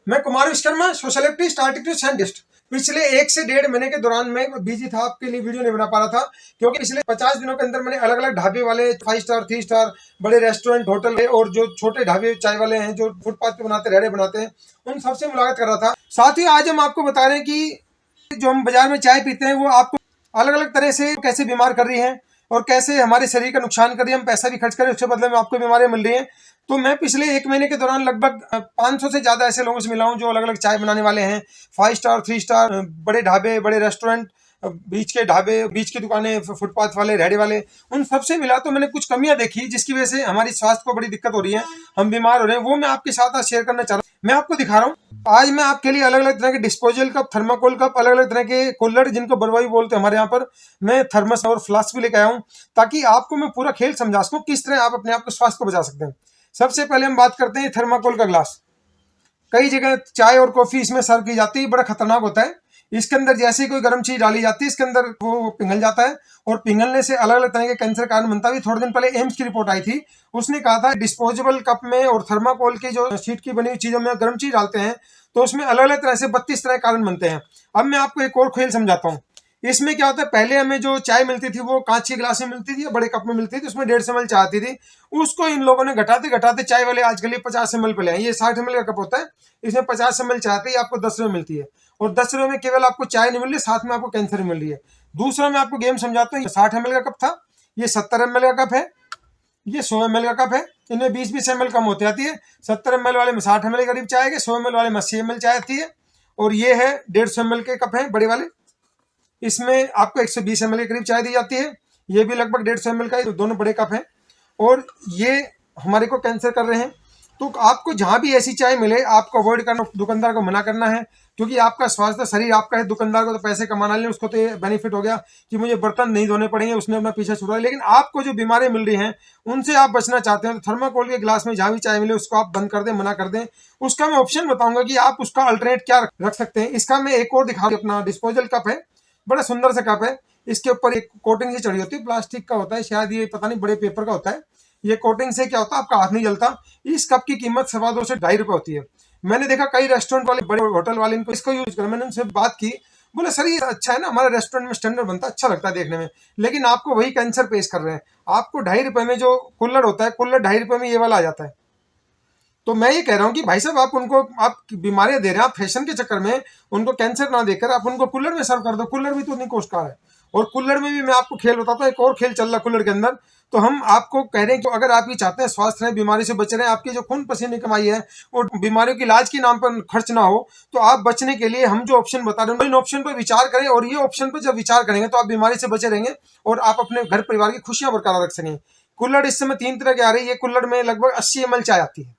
मैं Kumar Vishwakarma, social activist, artist, scientist. पिछले 1 से 1.5 महीने के दौरान मैं बिजी था, आपके लिए वीडियो नहीं बना पा रहा था क्योंकि पिछले 50 दिनों के अंदर मैंने अलग अलग ढाबे वाले, 5 स्टार, 3 स्टार, बड़े रेस्टोरेंट, होटल और जो छोटे ढाबे चाय वाले हैं जो फुटपाथ पे बनाते, रेहड़े बनाते हैं, उन सबसे मुलाकात कर रहा था। साथ ही आज हम आपको बता रहे हैं कि जो हम बाजार में चाय पीते हैं वो आपको अलग अलग तरह से कैसे बीमार कर रही हैं और कैसे हमारे शरीर का नुकसान कर रही है। हम पैसा भी खर्च करें, उसके बदले में आपको बीमारियां मिल रही हैं। तो मैं पिछले 1 महीने के दौरान लगभग 500 से ज़्यादा ऐसे लोगों से मिला हूं जो अलग अलग चाय बनाने वाले हैं। 5 स्टार, 3 स्टार, बड़े ढाबे, बड़े रेस्टोरेंट, बीच के ढाबे, बीच की दुकानें, फुटपाथ वाले, रेहड़ी वाले, उन सबसे मिला तो मैंने कुछ कमियां देखी जिसकी वजह से हमारी स्वास्थ्य को बड़ी दिक्कत हो रही है, हम बीमार हो रहे हैं। वो मैं आपके साथ आज शेयर करना चाह रहा हूँ। मैं आपको दिखा रहा हूँ। आज मैं आपके लिए अलग अलग तरह के डिस्पोजल कप, थर्माकोल कप, अलग अलग तरह के कुल्हड़, जिनको बरवाई बोलते हैं हमारे यहाँ पर, मैं थर्मस और फ्लास्क भी लेकर आया हूँ ताकि आपको मैं पूरा खेल समझा सकूँ किस तरह आप अपने आप को स्वास्थ्य को बचा सकते हैं। सबसे पहले हम बात करते हैं थर्माकोल का ग्लास। कई जगह चाय और कॉफी इसमें सर्व की जाती है, बड़ा खतरनाक होता है। इसके अंदर जैसे ही कोई गर्म चीज डाली जाती है, इसके अंदर वो पिघल जाता है और पिघलने से अलग अलग तरह के कैंसर कारण बनता है। थोड़े दिन पहले एम्स की रिपोर्ट आई थी, उसने कहा था डिस्पोजेबल कप में और थर्माकोल की जो शीट की बनी हुई चीजों में गर्म चीज डालते हैं तो उसमें अलग अलग तरह से 32 तरह के कारण बनते हैं। अब मैं आपको एक और खेल समझाता हूँ। इसमें क्या होता है, पहले हमें जो चाय मिलती थी वो कांच के गिलास में मिलती थी या बड़े कप में मिलती थी, उसमें 150 ml चाय आती थी। उसको इन लोगों ने घटाते घटाते चाय वाले आजकल ये 50 ml पे ले आए। ये 60 ml का कप होता है, इसमें 50 ml चाय आती है, आपको 10 रुपये मिलती है। और 10 रुपये में केवल आपको चाय नहीं मिल रही, साथ में आपको कैंसर मिल रही है। दूसरा मैं आपको गेम समझाता हूँ। 60 ml का कप था, ये 70 ml का कप है, ये 100 ml का कप है। इनमें 20-20 ml कम होती आती है। 70 ml वाले में 60 ml करीब चाय आएगी, 100 ml वाले में 80 ml चाय आती है। और ये है 150 ml के कप हैं बड़े वाले, इसमें आपको 120 ml के करीब चाय दी जाती है। ये भी लगभग 150 ml का, दोनों बड़े कप हैं और ये हमारे को कैंसर कर रहे हैं। तो आपको जहां भी ऐसी चाय मिले आपको अवॉइड करना, दुकानदार को मना करना है क्योंकि आपका स्वास्थ्य, शरीर आपका है। दुकानदार को तो पैसे कमाना नहीं, उसको तो ये बेनिफिट हो गया कि मुझे बर्तन नहीं धोने पड़ेंगे, उसने अपना पीछा छुड़ाया। लेकिन आपको जो बीमारियां मिल रही हैं उनसे आप बचना चाहते हैं तो थर्माकोल के गिलास में जहां भी चाय मिले उसको आप बंद कर दें, मना कर दें। उसका मैं ऑप्शन बताऊंगा कि आप उसका अल्टरनेट क्या रख सकते हैं। इसका मैं एक और दिखा, अपना डिस्पोजल कप है, बड़ा सुंदर सा कप है। इसके ऊपर एक कोटिंग से चढ़ी होती है, प्लास्टिक का होता है शायद, ये पता नहीं, बड़े पेपर का होता है। ये कोटिंग से क्या होता है, आपका हाथ नहीं जलता। इस कप की कीमत 2.25 से 2.5 रुपए होती है। मैंने देखा कई रेस्टोरेंट वाले, बड़े होटल वाले इनको इसको यूज कर, मैंने उनसे बात की, बोले सर ये अच्छा है ना, हमारे रेस्टोरेंट में स्टैंडर्ड बनता है, अच्छा लगता है देखने में, लेकिन आपको वही कैंसर पेश कर रहे हैं। आपको 2.5 रुपए में जो कुल्हड़ होता है, कुल्हड़ 2.5 रुपए में ये वाला आ जाता है। तो मैं ये कह रहा हूँ कि भाई साहब, आप उनको आप बीमारियां दे रहे हैं, आप फैशन के चक्कर में उनको कैंसर ना देकर आप उनको कुल्हड़ में सर्व कर दो। कुल्हड़ भी तो उतनी कॉस्ट का है। और कुल्हड़ में भी मैं आपको खेल बताता हूँ, एक और खेल चल रहा है कुल्हड़ के अंदर। तो हम आपको कह रहे हैं कि अगर आप ये चाहते हैं स्वास्थ्य रहे, बीमारी से बच रहे हैं, आपकी जो खून पसीने कमाई है और बीमारियों के इलाज के नाम पर खर्च ना हो, तो आप बचने के लिए हम जो ऑप्शन बता रहे हैं इन ऑप्शन पर विचार करें। और ये ऑप्शन पर जब विचार करेंगे तो आप बीमारी से बचे रहेंगे और आप अपने घर परिवार की खुशियां बरकरार रख सकेंगे। कुल्हड़ इस समय 3 तरह की आ रही है। ये कुल्हड़ में लगभग 80 ml चाय आती है।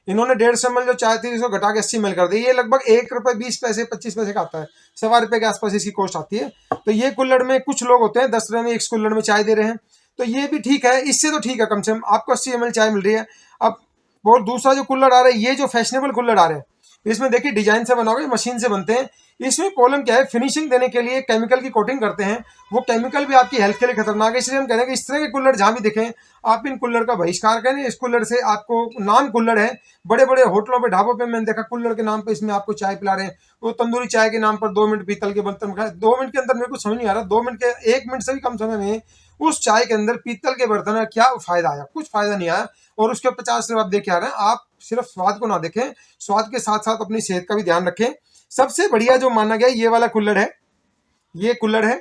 इन्होंने 150 ml जो चाय थी इसको घटा के 80 ml कर दी। ये लगभग 1 रुपए 20 पैसे 25 पैसे का आता है, 1.25 रुपए के आसपास इसकी कॉस्ट आती है। तो ये कुल्हड़ में कुछ लोग होते हैं 10 रुपए में एक कुल्हड़ में चाय दे रहे हैं, तो ये भी ठीक है, इससे तो ठीक है, कम से कम आपको 80 ml चाय मिल रही है। अब और दूसरा जो कुल्हड़ आ रहा है, ये जो फैशनेबल कुल्हड़ आ रहे हैं, इसमें देखिए डिजाइन से बना हुआ, मशीन से बनते हैं। इसमें प्रॉब्लम क्या है, फिनिशिंग देने के लिए केमिकल की कोटिंग करते हैं, वो केमिकल भी आपकी हेल्थ के लिए खतरनाक है। इसलिए हम कह रहे हैं कि इस तरह के कुल्हड़ जहां भी दिखें आप इन कुल्हड़ का बहिष्कार करें। इस कुल्हड़ से आपको, नाम कुल्हड़ है, बड़े बड़े होटलों पे, ढाबों पे मैंने देखा कुल्हड़ के नाम पे इसमें आपको चाय पिला रहे हैं। वो तंदूरी चाय के नाम पर 2 मिनट पीतल के बर्तन में खाए, 2 मिनट के अंदर मेरे को समझ नहीं आ रहा, 2 मिनट के, 1 मिनट से भी कम समय में उस चाय के अंदर पीतल के बर्तन है, क्या फायदा आया, कुछ फायदा नहीं आया। और उसके 50 रुपए आप देख के आ रहे हैं। आप सिर्फ स्वाद को ना देखें, स्वाद के साथ साथ अपनी सेहत का भी ध्यान रखें। सबसे बढ़िया जो माना गया ये वाला कुल्हड़ है, ये कुल्हड़ है,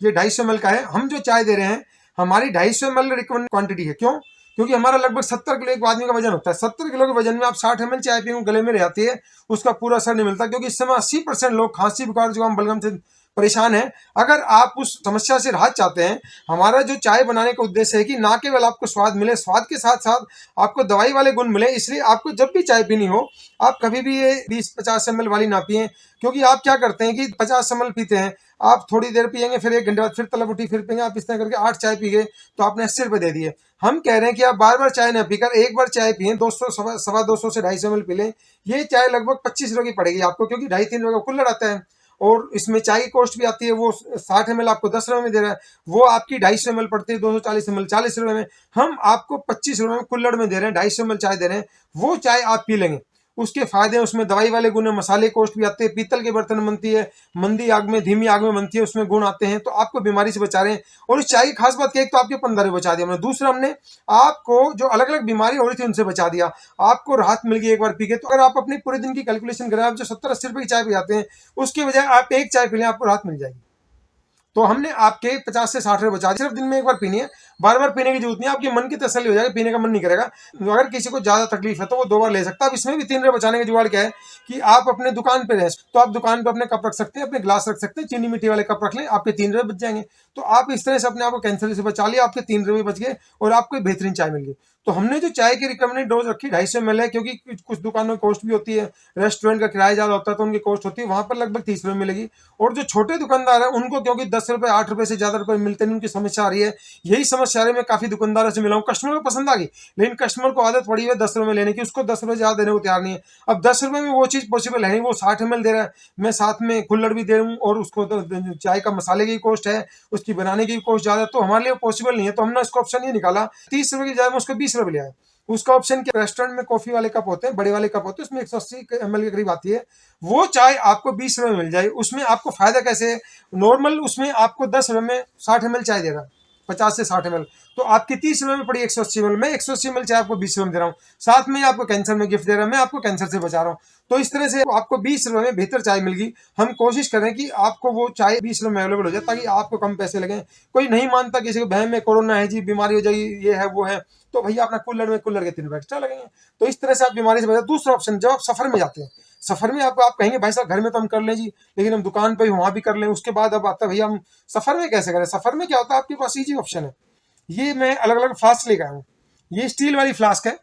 ये 250 ml का है। हम जो चाय दे रहे हैं हमारी 250 ml रिकमेंड क्वांटिटी है। क्यों? क्योंकि हमारा लगभग 70 किलो एक आदमी का वजन होता है। 70 किलो के वजन में आप 60 ml चाय पिए गले में रह जाती है, उसका पूरा असर नहीं मिलता। क्योंकि इस समय 80% लोग खांसी, बुखार, जुकाम, बलगम से परेशान है। अगर आप उस समस्या से राहत चाहते हैं, हमारा जो चाय बनाने का उद्देश्य है कि ना केवल आपको स्वाद मिले, स्वाद के साथ साथ आपको दवाई वाले गुण मिले। इसलिए आपको जब भी चाय पीनी हो आप कभी भी ये 20-50 ml वाली ना पिए। क्योंकि आप क्या करते हैं कि 50 ml पीते हैं, आप थोड़ी देर पियेंगे, फिर 1 घंटे बाद फिर तलब उठी, फिर पियेंगे, आप इस तरह करके 8 चाय पी गए तो आपने 80 रुपए दे दिए। हम कह रहे हैं कि आप बार बार चाय ना पीकर एक बार चाय पिए, 200, 250 से 250 ml पी लें। ये चाय लगभग 25 रुपए की पड़ेगी आपको, क्योंकि 2.5-3 रुपए का कुल्हड़ आता है। और इसमें चाय की कॉस्ट भी आती है, वो 60 ml आपको 10 रुपए में दे रहा है, वो आपकी 250 ml पड़ती है 240 ml 40 रुपए में। हम आपको 25 रुपए में कुल्हड़ में दे रहे हैं, 250 ml चाय दे रहे हैं, वो चाय आप पी लेंगे। उसके फायदे हैं, उसमें दवाई वाले गुण है, मसाले कॉस्ट भी आते हैं, पीतल के बर्तन बनती है, मंदी आग में धीमी आग में बनती है, उसमें गुण आते हैं, तो आपको बीमारी से बचा रहे हैं। और इस चाय की खास बात क्या है, एक तो आपके 15 बचा दिया हमने, दूसरा हमने आपको जो अलग अलग बीमारी हो रही थी उनसे बचा दिया, आपको राहत मिल गई एक बार पी के। तो अगर आप अपने पूरे दिन की कैलकुलेशन करें, आप जो 70-80 रुपए की चाय पी जाते हैं उसके बजाय आप एक चाय पी लें, आपको राहत मिल जाएगी। तो हमने आपके 50 से 60 रुपए बचा दिए, सिर्फ दिन में एक बार पीनी है, बार बार पीने की जरूरत नहीं है, आपके मन की तसल्ली हो जाएगी, पीने का मन नहीं करेगा। अगर किसी को ज्यादा तकलीफ है तो वो 2 बार ले सकता है। अब इसमें भी 3 रुपए बचाने का जुगाड़ क्या है कि आप अपने दुकान पे रहे तो आप दुकान पे अपने कप रख सकते हैं, अपने ग्लास रख सकते हैं, चीनी मिट्टी वाले कप रख लें, आपके 3 रुपए बच जाएंगे। तो आप इस तरह से अपने आप को कैंसर से बचा लिया, आपके 3 रुपए बच गए और आपको बेहतरीन चाय मिल गई। तो हमने जो चाय की रिकमेंडेड डोज रखी 250 ml है, क्योंकि कुछ दुकानों में कॉस्ट भी होती है, रेस्टोरेंट का किराया ज्यादा होता है तो उनकी कॉस्ट होती है, वहां पर लगभग 30 रुपए मिलेगी। और जो छोटे दुकानदार है उनको क्योंकि 10 रुपए 8 रुपए से ज्यादा रुपए मिलते नहीं, उनकी समस्या आ रही है, यही समस्या आ रही है। मैं काफी दुकानदारों से मिला हूँ, कस्टमर को पसंद आ गई, लेकिन कस्टमर को आदत पड़ी है 10 रुपए लेने की, उसको 10 रुपए ज्यादा देने को तैयार नहीं है। अब 10 रुपए में वो चीज पॉसिबल है नहीं, वो 60 ml दे रहा है, मैं साथ में कुल्हड़ भी दे रहा हूँ, और उसको तो चाय का मसाले की कॉस्ट है, उसकी बनाने की कॉस्ट ज्यादा, तो हमारे लिए पॉसिबल नहीं है। तो हमने उसका ऑप्शन ये निकाला 30 रुपए की जगह में उसको 20 रुपए लिया है। उसका ऑप्शन क्या, रेस्टोरेंट में कॉफी वाले कप होते हैं, बड़े वाले कप होते हैं, उसमें 180 ml के करीब आती है, वो चाय आपको 20 रुपए में मिल जाएगी। उसमें आपको फायदा कैसे है, नॉर्मल उसमें आपको 10 रुपए में 60 ml चाय दे रहा है, 50 से 60 ml, तो आपकी 30 रुपए में पड़ी 180 ml, मैं 180 ml चाय आपको 20 रुपए में दे रहा हूँ, साथ में आपको कैंसर में गिफ्ट दे रहा हूँ, मैं आपको कैंसर से बचा रहा हूँ। तो इस तरह से आपको 20 रुपए में बेहतर चाय मिल गई। हम कोशिश करें कि आपको वो चाय 20 रुपए में अवेलेबल हो जाए, ताकि आपको कम पैसे लगे। कोई नहीं मानता, किसी को बहन में कोरोना है जी, बीमारी हो जाएगी, ये है वो है, तो भैया अपना कुल्हड़ में कुल्हड़ के 3 रुपए एक्स्ट्रा लगेंगे। तो इस तरह से आप बीमारी से बचा। दूसरा ऑप्शन, जब आप सफर में जाते हैं, सफर में आप कहेंगे भाई साहब घर में तो हम कर लें जी, लेकिन हम दुकान पे वहां भी कर लें, उसके बाद अब आता है भैया हम सफर में कैसे करें। सफर में क्या होता है, आपके पास इजी ऑप्शन है, ये मैं अलग अलग फ्लास्क लेकर आया हूँ। ये स्टील वाली फ्लास्क है,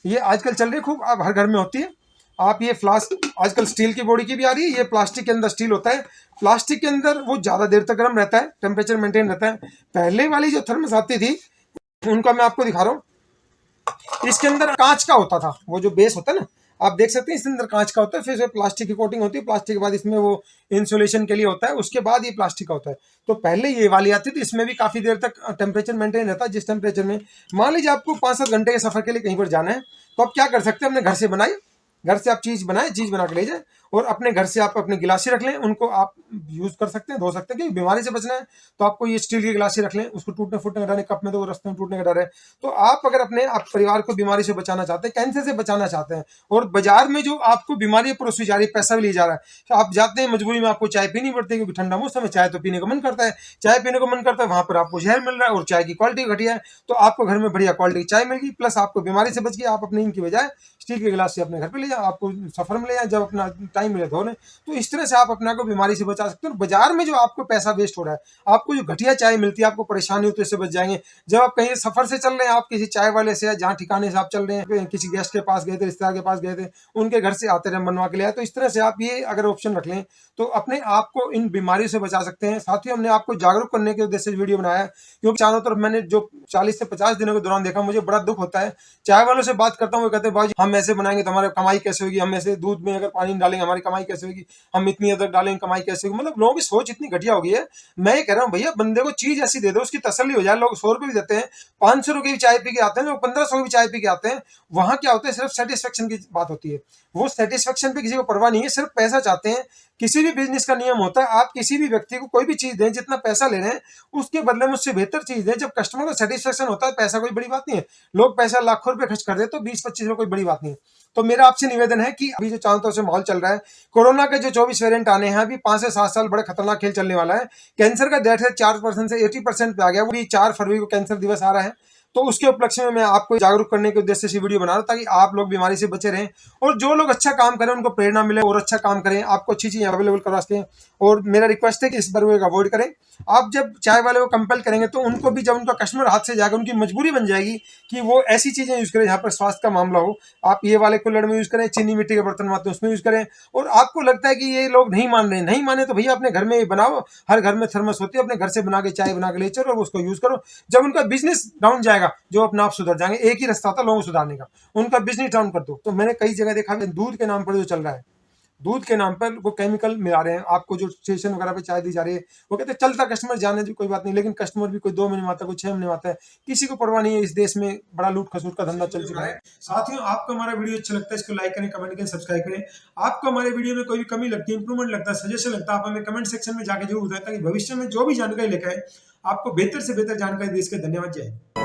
ये आजकल चल रही है खूब, आप हर घर में होती है। आप ये फ्लास्क आजकल स्टील की बॉडी की भी आ रही है, ये प्लास्टिक के अंदर स्टील होता है, प्लास्टिक के अंदर वो ज्यादा देर तक गर्म रहता है, टेम्परेचर मेंटेन रहता है। पहले वाली जो थर्मस आती थी उनका मैं आपको दिखा रहा हूँ, इसके अंदर कांच का होता था, वो जो बेस होता है ना, आप देख सकते हैं इसके अंदर कांच का होता है, फिर इसमें प्लास्टिक की कोटिंग होती है, प्लास्टिक के बाद इसमें वो इंसुलेशन के लिए होता है, उसके बाद ये प्लास्टिक का होता है। तो पहले ये वाली आती थी, इसमें भी काफी देर तक टेम्परेचर मेंटेन रहता है, जिस टेम्परेचर में मान लीजिए आपको 5-7 घंटे के सफर के लिए कहीं पर जाना है, तो आप क्या कर सकते हैं, अपने घर से बनाए, घर से आप चीज बनाए, चीज बना के ले जाए, और अपने घर से आप अपने गिलासी रख लें, उनको आप यूज कर सकते हैं, धो सकते हैं, क्योंकि बीमारी से बचना है तो आपको ये स्टील की गिलासी रख लें, उसको टूटने फूटने का डर है, कप में तो वो रास्ते में टूटने का डर है। तो आप अगर अपने आप परिवार को बीमारी से बचाना चाहते हैं, कैंसर से बचाना चाहते हैं, और बाजार में जो आपको बीमारी परोसी जा रही है, पैसा भी लिया जा रहा है, तो आप जाते हैं मजबूरी में, आपको चाय पीनी पड़ती है, क्योंकि ठंडा मौसम है, चाय तो पीने का मन करता है, चाय पीने को मन करता है, वहां पर आपको जहर मिल रहा है और चाय की क्वालिटी घटिया है, तो आपको घर में बढ़िया क्वालिटी की चाय मिल गई, प्लस आपको बीमारी से बच गई। आप अपने इनकी बजाय स्टील के गिलास से अपने घर पे ले जाओ, आपको सफर में ले जाए, जब अपना टाइम मिले धो लें। तो इस तरह से आप अपने को बीमारी से बचा सकते हो। बाजार में जो आपको पैसा वेस्ट हो रहा है, आपको जो घटिया चाय मिलती है, आपको परेशानी होती है, इससे बच जाएंगे। जब आप कहीं सफर से चल रहे हैं, आप किसी चाय वाले से, जहाँ ठिकाने से आप चल रहे हैं, किसी गेस्ट के पास गए थे, रिश्तेदार के पास गए थे, उनके घर से आते रहे बनवा के ले आए, तो इस तरह से आप ये अगर ऑप्शन रख लें तो अपने आप को इन बीमारियों से बचा सकते हैं। साथ ही हमने आपको जागरूक करने के उद्देश्य से वीडियो बनाया है, क्योंकि चारों तरफ मैंने जो 40 से 50 दिनों के दौरान देखा, मुझे बड़ा दुख होता है। चाय वालों से बात करता हूँ, वो कहते हैं भाई हम ऐसे बनाएंगे तो हमारी कमाई कैसे होगी, हम ऐसे दूध में अगर पानी डालेंगे हमारी कमाई कैसे होगी, हम इतनी अदरक डालेंगे कमाई कैसे होगी। मतलब लोगों की सोच इतनी घटिया हो गई है। मैं ये कह रहा हूँ भैया, बंदे को चीज ऐसी दे दो, उसकी तसल्ली हो जाए। लोग 100 रुपए भी देते हैं, 500 रुपए की चाय पी के आते हैं, लोग 1500 की चाय पी के आते हैं। वहां क्या होता है, सिर्फ सेटिस्फेक्शन की बात होती है, वो सेटिस्फेक्शन पे किसी को परवाह नहीं है, सिर्फ पैसा चाहते हैं। किसी भी बिजनेस का नियम होता है, आप किसी भी व्यक्ति को कोई भी चीज दें, जितना पैसा ले रहे हैं उसके बदले में उससे बेहतर चीज दें। जब कस्टमर को सेटिस्फेक्शन होता है, पैसा कोई बड़ी बात नहीं है। लोग पैसा लाखों रुपए खर्च कर दे तो 20-25 रुपए कोई बड़ी बात नहीं है। तो मेरा आपसे निवेदन है कि अभी जो चारों तरफ से माहौल चल रहा है, कोरोना के जो 24 वेरिएंट आने हैं, अभी 5 से 7 साल बड़े खतरनाक खेल चलने वाला है। कैंसर का डेथ है 4% से 80% पे आ गया, वो 4 फरवरी को कैंसर दिवस आ रहा है। तो उसके उपलक्ष्य में मैं आपको जागरूक करने के उद्देश्य से वीडियो बना रहा हूं, ताकि आप लोग बीमारी से बचे रहें, और जो लोग अच्छा काम करें उनको प्रेरणा मिले और अच्छा काम करें, आपको अच्छी चीजें अवेलेबल करवा सकें। और मेरा रिक्वेस्ट है कि इस बर्वे का अवॉइड करें। आप जब चाय वाले को कंपेल करेंगे तो उनको भी, जब उनका कस्टमर हाथ से जाएगा, उनकी मजबूरी बन जाएगी कि वो ऐसी चीजें यूज करें जहां पर स्वास्थ्य का मामला हो। आप ये वाले कुल्हड़ में यूज करें, चीनी मिट्टी के बर्तन आते हैं उसमें यूज करें। और आपको लगता है कि ये लोग नहीं मान रहे, नहीं माने तो भैया अपने घर में बनाओ, हर घर में थर्मस होती है, अपने घर से बना के चाय बना के ले चलो और उसको यूज करो। जब उनका बिजनेस डाउन जाएगा, जो अपना आप सुधर जाएंगे। एक ही रास्ता था लोगों को सुधारने का, उनका बिजनेस डाउन कर दो। तो मैंने कई जगह देखा, दूध के नाम पर जो चल रहा है, दूध के नाम पर वो केमिकल मिला रहे हैं, आपको जो स्टेशन वगैरह पे चाय दी जा रही है, वो कहते हैं चलता कस्टमर जाने दो कोई बात नहीं, लेकिन कस्टमर भी कोई 2 महीने में आता है, कोई 6 महीने में आता है, किसी को परवाह नहीं है। इस देश में बड़ा लूट खसूट का धंधा चल चुका है। साथियों, आपको हमारा वीडियो अच्छा लगता है, इसको लाइक करें, कमेंट करें, सब्सक्राइब करें। आपको हमारे वीडियो में कोई भी कमी लगती है, इंप्रूवमेंट लगता है, सजेशन लगता है, आप हमें कमेंट सेक्शन में जाके जरूर बताएं, ताकि भविष्य में जो भी जानकारी लेकर आए आपको बेहतर से बेहतर जानकारी दे सके। धन्यवाद, जय हिंद।